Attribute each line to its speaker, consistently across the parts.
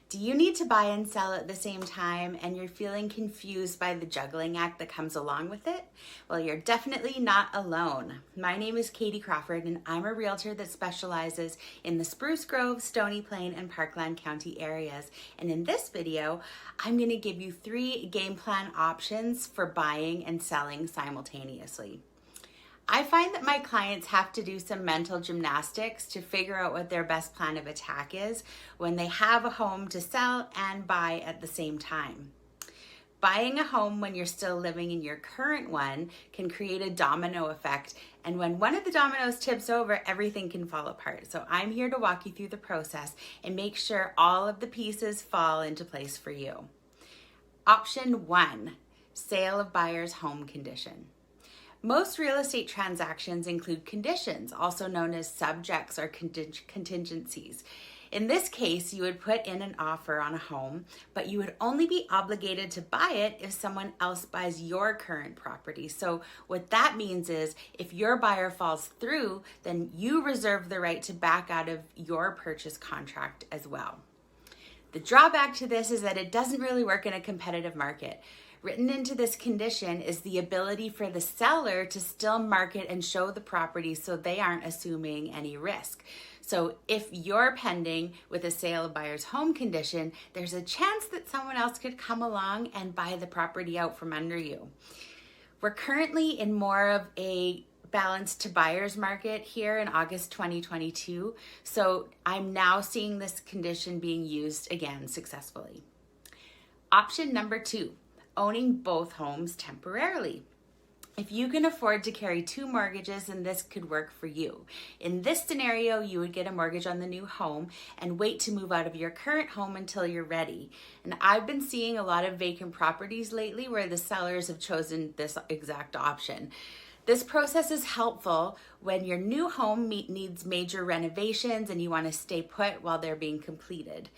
Speaker 1: Do you need to buy and sell at the same time and you're feeling confused by the juggling act that comes along with it? Well, you're definitely not alone. My name is Katie Crawford and I'm a realtor that specializes in the Spruce Grove, Stony Plain, and Parkland County areas. And in this video, I'm going to give you 3 game plan options for buying and selling simultaneously. I find that my clients have to do some mental gymnastics to figure out what their best plan of attack is when they have a home to sell and buy at the same time. Buying a home when you're still living in your current one can create a domino effect, and when one of the dominoes tips over, everything can fall apart. So I'm here to walk you through the process and make sure all of the pieces fall into place for you. Option 1, sale of buyer's home condition. Most real estate transactions include conditions, also known as subjects or contingencies. In this case, you would put in an offer on a home, but you would only be obligated to buy it if someone else buys your current property. So what that means is if your buyer falls through, then you reserve the right to back out of your purchase contract as well. The drawback to this is that it doesn't really work in a competitive market. Written into this condition is the ability for the seller to still market and show the property so they aren't assuming any risk. So if you're pending with a sale of buyer's home condition, there's a chance that someone else could come along and buy the property out from under you. We're currently in more of a balance to buyer's market here in August 2022. So I'm now seeing this condition being used again successfully. Option number 2. Owning both homes temporarily. If you can afford to carry 2 mortgages, then this could work for you. In this scenario, you would get a mortgage on the new home and wait to move out of your current home until you're ready. And I've been seeing a lot of vacant properties lately where the sellers have chosen this exact option. This process is helpful when your new home needs major renovations and you want to stay put while they're being completed.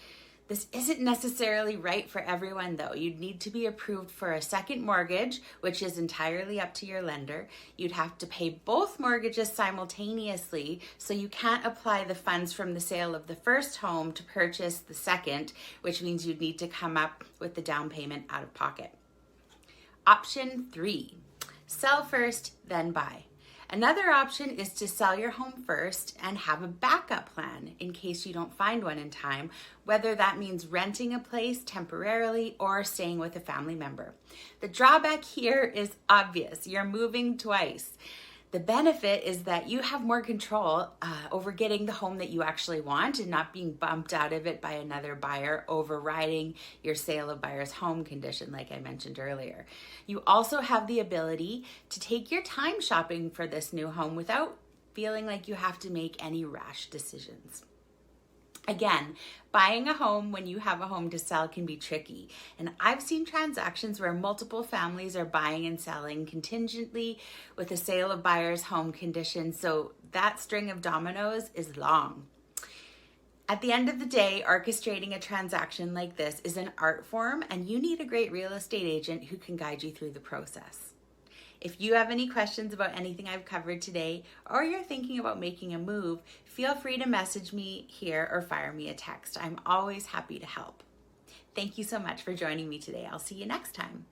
Speaker 1: This isn't necessarily right for everyone though. You'd need to be approved for a second mortgage, which is entirely up to your lender. You'd have to pay both mortgages simultaneously, so you can't apply the funds from the sale of the first home to purchase the second, which means you'd need to come up with the down payment out of pocket. Option 3, sell first, then buy. Another option is to sell your home first and have a backup plan in case you don't find one in time, whether that means renting a place temporarily or staying with a family member. The drawback here is obvious. You're moving twice. The benefit is that you have more control over getting the home that you actually want and not being bumped out of it by another buyer overriding your sale of buyer's home condition, like I mentioned earlier. You also have the ability to take your time shopping for this new home without feeling like you have to make any rash decisions. Again, buying a home when you have a home to sell can be tricky. And I've seen transactions where multiple families are buying and selling contingently with a sale of buyer's home condition. So that string of dominoes is long. At the end of the day, orchestrating a transaction like this is an art form, and you need a great real estate agent who can guide you through the process. If you have any questions about anything I've covered today, or you're thinking about making a move, feel free to message me here or fire me a text. I'm always happy to help. Thank you so much for joining me today. I'll see you next time.